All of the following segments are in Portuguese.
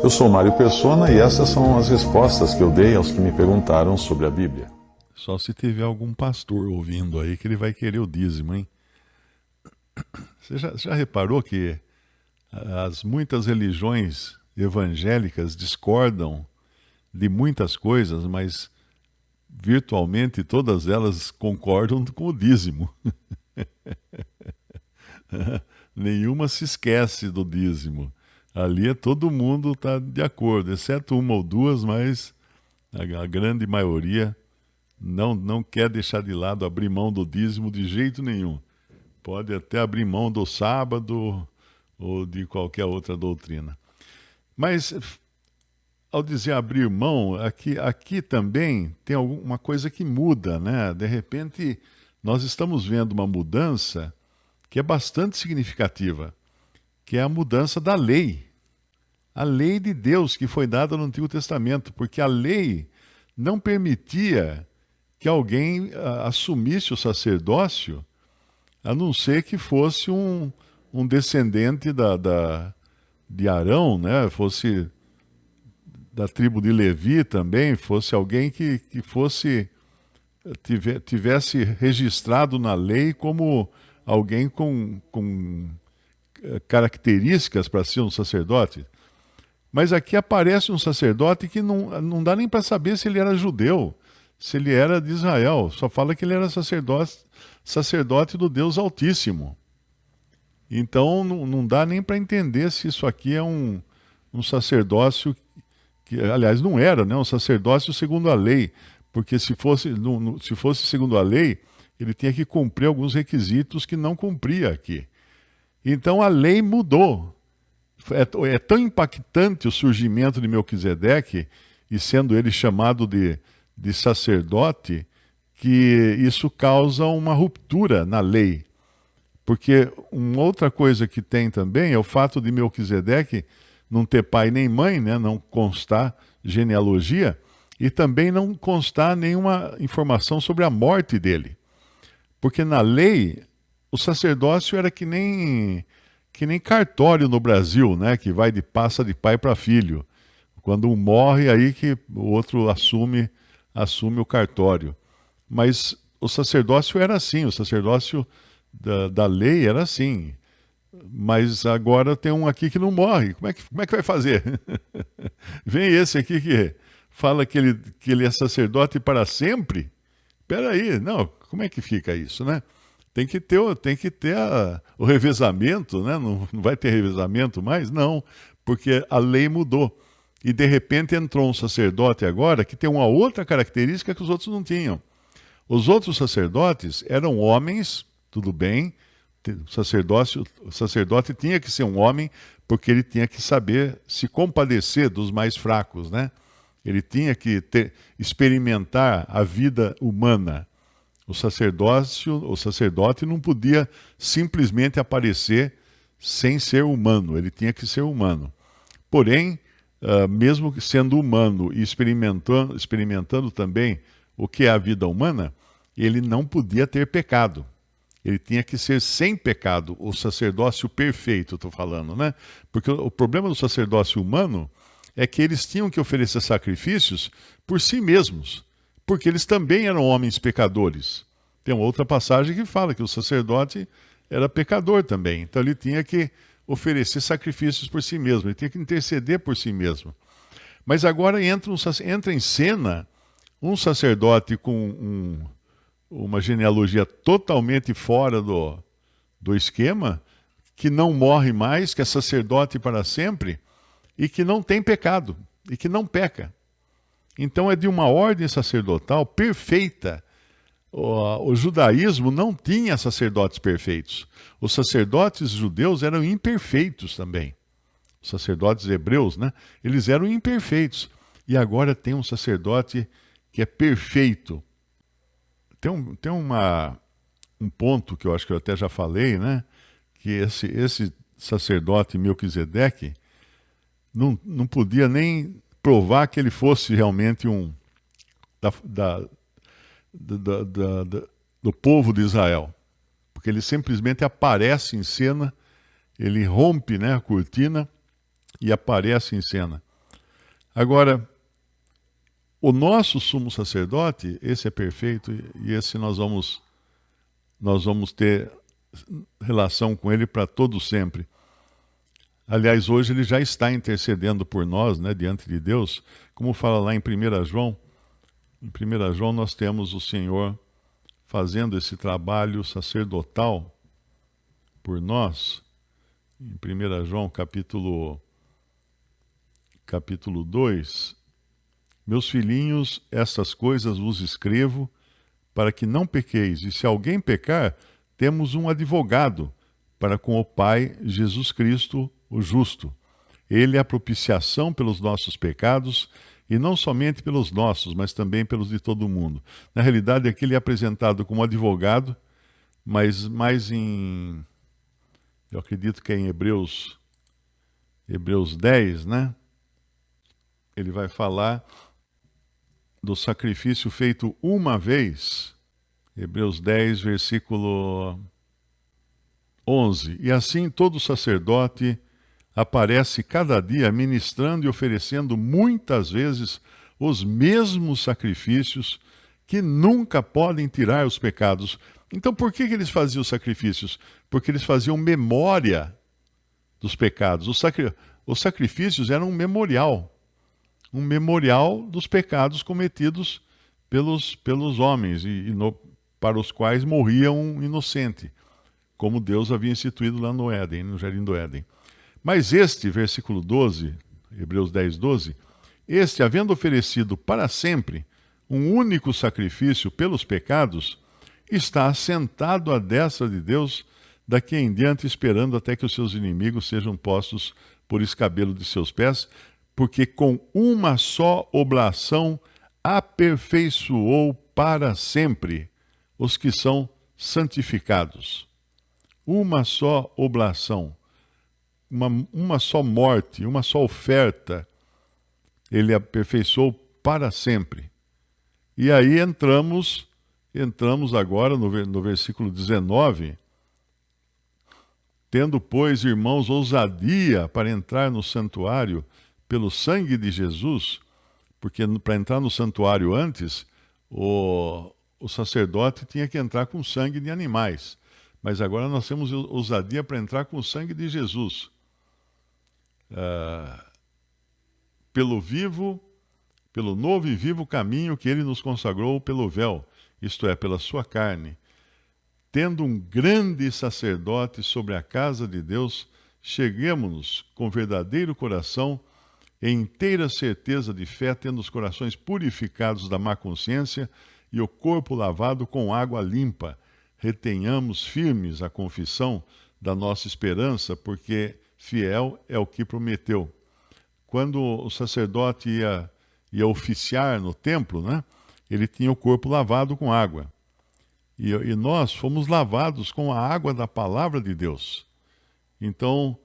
Eu sou Mário Persona e essas são as respostas que eu dei aos que me perguntaram sobre a Bíblia. Só se tiver algum pastor ouvindo aí que ele vai querer o dízimo, hein? Você já reparou que as muitas religiões evangélicas discordam de muitas coisas, mas virtualmente todas elas concordam com o dízimo. Nenhuma se esquece do dízimo. Ali todo mundo está de acordo, exceto uma ou duas, mas a grande maioria não quer deixar de lado, abrir mão do dízimo de jeito nenhum. Pode até abrir mão do sábado ou de qualquer outra doutrina. Mas, ao dizer abrir mão, aqui também tem uma coisa que muda, né? De repente, nós estamos vendo uma mudança que é bastante significativa, que é a mudança da lei. A lei de Deus que foi dada no Antigo Testamento, porque a lei não permitia que alguém assumisse o sacerdócio, a não ser que fosse um descendente de Arão, né? Fosse da tribo de Levi também, fosse alguém que tivesse registrado na lei como alguém com características para ser um sacerdote. Mas aqui aparece um sacerdote que não dá nem para saber se ele era judeu, se ele era de Israel. Só fala que ele era sacerdote do Deus Altíssimo. Então não dá nem para entender se isso aqui é um sacerdócio que, aliás, não era, né? Um sacerdócio segundo a lei. Porque se fosse segundo a lei, ele tinha que cumprir alguns requisitos que não cumpria aqui. Então a lei mudou. É tão impactante o surgimento de Melquisedeque, e sendo ele chamado de sacerdote, que isso causa uma ruptura na lei. Porque uma outra coisa que tem também é o fato de Melquisedeque não ter pai nem mãe, né? Não constar genealogia, e também não constar nenhuma informação sobre a morte dele. Porque na lei, o sacerdócio era que nem cartório no Brasil, né? Que passa de pai para filho. Quando um morre, aí que o outro assume o cartório. Mas o sacerdócio era assim, o sacerdócio da lei era assim. Mas agora tem um aqui que não morre. Como é que vai fazer? Vem esse aqui que fala que ele é sacerdote para sempre? Espera aí, não, como é que fica isso, né? Tem que ter o revezamento, né? Não vai ter revezamento mais? Não, porque a lei mudou. E de repente entrou um sacerdote agora que tem uma outra característica que os outros não tinham. Os outros sacerdotes eram homens, tudo bem, o sacerdote tinha que ser um homem porque ele tinha que saber se compadecer dos mais fracos, né? Ele tinha que experimentar a vida humana. O sacerdote não podia simplesmente aparecer sem ser humano, ele tinha que ser humano. Porém, mesmo sendo humano e experimentando também o que é a vida humana, ele não podia ter pecado. Ele tinha que ser sem pecado, o sacerdócio perfeito, estou falando, né? Porque o problema do sacerdócio humano é que eles tinham que oferecer sacrifícios por si mesmos, porque eles também eram homens pecadores. Tem uma outra passagem que fala que o sacerdote era pecador também, então ele tinha que oferecer sacrifícios por si mesmo, ele tinha que interceder por si mesmo. Mas agora entra em cena um sacerdote com uma genealogia totalmente fora do esquema, que não morre mais, que é sacerdote para sempre, e que não tem pecado, e que não peca. Então é de uma ordem sacerdotal perfeita. O judaísmo não tinha sacerdotes perfeitos. Os sacerdotes judeus eram imperfeitos também. Os sacerdotes hebreus, né? Eles eram imperfeitos. E agora tem um sacerdote que é perfeito. Tem um ponto que eu acho que eu até já falei, né? Que esse sacerdote Melquisedeque não podia nem provar que ele fosse realmente do povo de Israel. Porque ele simplesmente aparece em cena, ele rompe, né, a cortina e aparece em cena. Agora, o nosso sumo sacerdote, esse é perfeito e esse nós vamos ter relação com ele para todo sempre. Aliás, hoje ele já está intercedendo por nós, né, diante de Deus, como fala lá em 1 João. Em 1 João nós temos o Senhor fazendo esse trabalho sacerdotal por nós. Em 1 João capítulo 2, meus filhinhos, estas coisas vos escrevo para que não pequeis, e se alguém pecar, temos um advogado para com o Pai, Jesus Cristo, o justo. Ele é a propiciação pelos nossos pecados, e não somente pelos nossos, mas também pelos de todo mundo. Na realidade, aqui ele é apresentado como advogado, mas mais eu acredito que é em Hebreus 10, né? Ele vai falar do sacrifício feito uma vez. Hebreus 10, versículo 11. E assim todo sacerdote aparece cada dia ministrando e oferecendo muitas vezes os mesmos sacrifícios que nunca podem tirar os pecados. Então por que eles faziam os sacrifícios? Porque eles faziam memória dos pecados. Os sacrifícios eram um memorial dos pecados cometidos pelos homens para os quais morria um inocente, como Deus havia instituído lá no Éden, no Jardim do Éden. Mas este, versículo 12, Hebreus 10, 12, este, havendo oferecido para sempre um único sacrifício pelos pecados, está assentado à destra de Deus, daqui em diante esperando até que os seus inimigos sejam postos por escabelo de seus pés, porque com uma só oblação aperfeiçoou para sempre os que são santificados. Uma só oblação, uma só morte, uma só oferta, ele aperfeiçoou para sempre. E aí entramos agora no versículo 19, tendo, pois, irmãos, ousadia para entrar no santuário pelo sangue de Jesus, porque para entrar no santuário antes, o sacerdote tinha que entrar com sangue de animais. Mas agora nós temos ousadia para entrar com o sangue de Jesus. Pelo novo e vivo caminho que ele nos consagrou pelo véu, isto é, pela sua carne. Tendo um grande sacerdote sobre a casa de Deus, cheguemo-nos com verdadeiro coração, em inteira certeza de fé, tendo os corações purificados da má consciência e o corpo lavado com água limpa. Retenhamos firmes a confissão da nossa esperança, porque fiel é o que prometeu. Quando o sacerdote ia oficiar no templo, né, ele tinha o corpo lavado com água. E nós fomos lavados com a água da palavra de Deus. Então,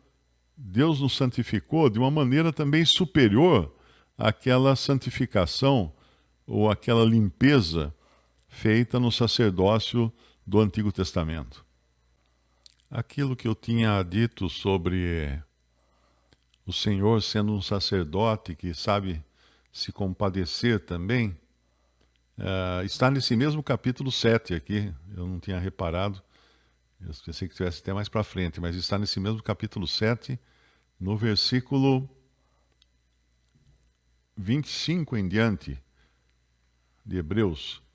Deus nos santificou de uma maneira também superior àquela santificação ou àquela limpeza feita no sacerdócio do Antigo Testamento. Aquilo que eu tinha dito sobre o Senhor sendo um sacerdote que sabe se compadecer também, está nesse mesmo capítulo 7 aqui. Eu não tinha reparado, eu pensei que estivesse até mais para frente, mas está nesse mesmo capítulo 7, no versículo 25 em diante de Hebreus.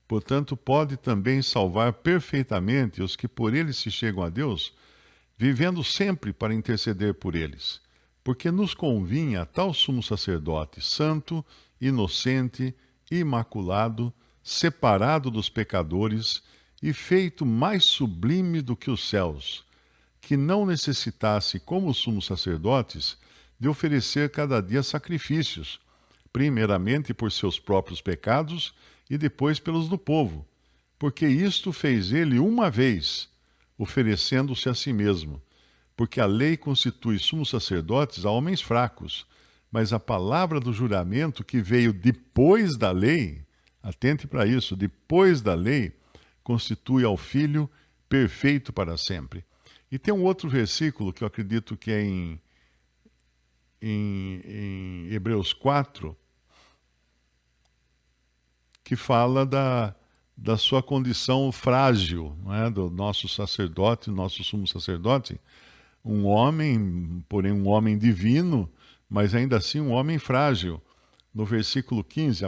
Portanto, pode também salvar perfeitamente os que por ele se chegam a Deus, vivendo sempre para interceder por eles. Porque nos convinha tal sumo sacerdote, santo, inocente, imaculado, separado dos pecadores e feito mais sublime do que os céus, que não necessitasse, como os sumos sacerdotes, de oferecer cada dia sacrifícios, primeiramente por seus próprios pecados e depois pelos do povo, porque isto fez ele uma vez, oferecendo-se a si mesmo, porque a lei constitui sumos sacerdotes a homens fracos, mas a palavra do juramento que veio depois da lei, atente para isso, depois da lei, constitui ao Filho perfeito para sempre. E tem um outro versículo que eu acredito que é em em Hebreus 4, que fala da sua condição frágil, não é? Do nosso sacerdote, nosso sumo sacerdote, um homem, porém um homem divino, mas ainda assim um homem frágil. No versículo 15,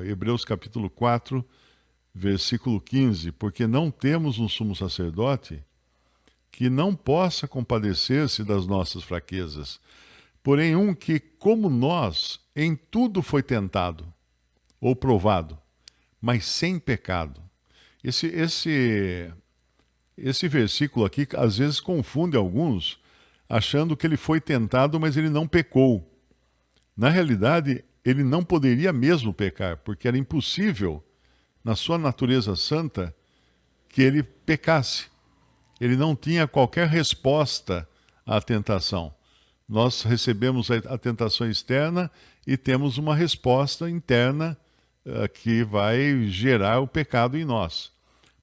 Hebreus capítulo 4, versículo 15, porque não temos um sumo sacerdote que não possa compadecer-se das nossas fraquezas, porém um que, como nós, em tudo foi tentado ou provado, mas sem pecado. Esse versículo aqui, às vezes, confunde alguns, achando que ele foi tentado, mas ele não pecou. Na realidade, ele não poderia mesmo pecar, porque era impossível, na sua natureza santa, que ele pecasse. Ele não tinha qualquer resposta à tentação. Nós recebemos a tentação externa e temos uma resposta interna que vai gerar o pecado em nós.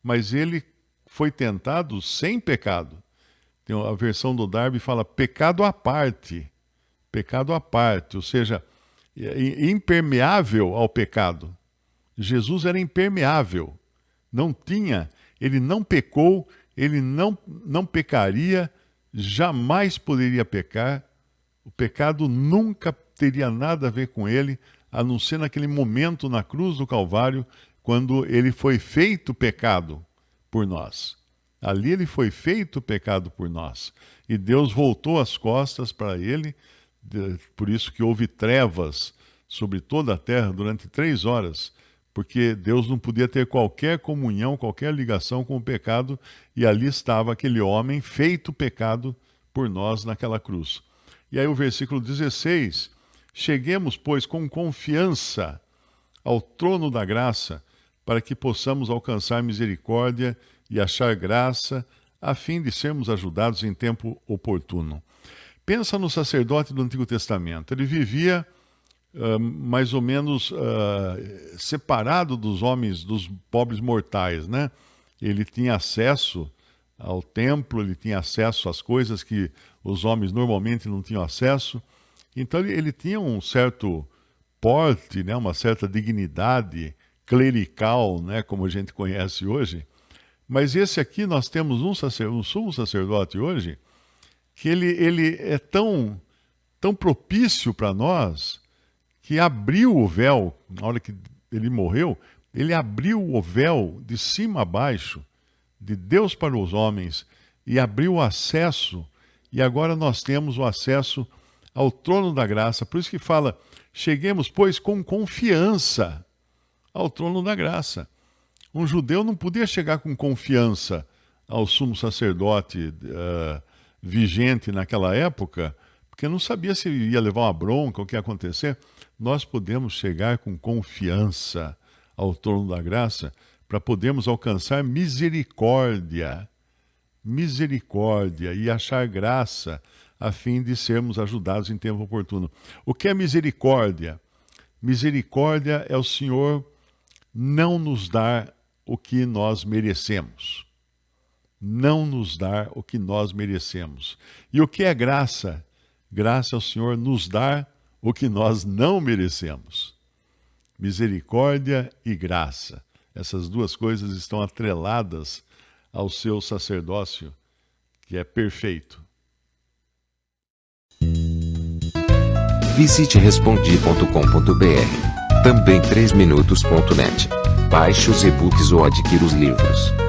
Mas ele foi tentado sem pecado. Tem a versão do Darby fala pecado à parte, ou seja, impermeável ao pecado. Jesus era impermeável, ele não pecou, ele não pecaria, jamais poderia pecar, o pecado nunca teria nada a ver com ele, a não ser naquele momento na cruz do Calvário, quando ele foi feito pecado por nós. Ali ele foi feito pecado por nós. E Deus voltou as costas para ele, por isso que houve trevas sobre toda a terra durante 3 horas, porque Deus não podia ter qualquer comunhão, qualquer ligação com o pecado, e ali estava aquele homem feito pecado por nós naquela cruz. E aí o versículo 16, cheguemos, pois, com confiança ao trono da graça, para que possamos alcançar misericórdia e achar graça, a fim de sermos ajudados em tempo oportuno. Pensa no sacerdote do Antigo Testamento. Ele vivia mais ou menos separado dos homens, dos pobres mortais, né? Ele tinha acesso ao templo, ele tinha acesso às coisas que os homens normalmente não tinham acesso. Então ele tinha um certo porte, né? Uma certa dignidade clerical, né? Como a gente conhece hoje. Mas esse aqui nós temos um sumo sacerdote hoje, que ele é tão propício para nós, que abriu o véu, na hora que ele morreu, ele abriu o véu de cima a baixo, de Deus para os homens, e abriu o acesso, e agora nós temos o acesso ao trono da graça. Por isso que fala, cheguemos, pois, com confiança ao trono da graça. Um judeu não podia chegar com confiança ao sumo sacerdote vigente naquela época, porque não sabia se ia levar uma bronca, o que ia acontecer. Nós podemos chegar com confiança ao trono da graça para podermos alcançar misericórdia e achar graça a fim de sermos ajudados em tempo oportuno. O que é misericórdia? Misericórdia é o Senhor não nos dar o que nós merecemos. Não nos dar o que nós merecemos. E o que é graça? Graça é o Senhor nos dar o que nós não merecemos. Misericórdia e graça. Essas duas coisas estão atreladas ao seu sacerdócio, que é perfeito. Visite respondi.com.br. Também 3minutos.net. Baixe os e-books ou adquira os livros.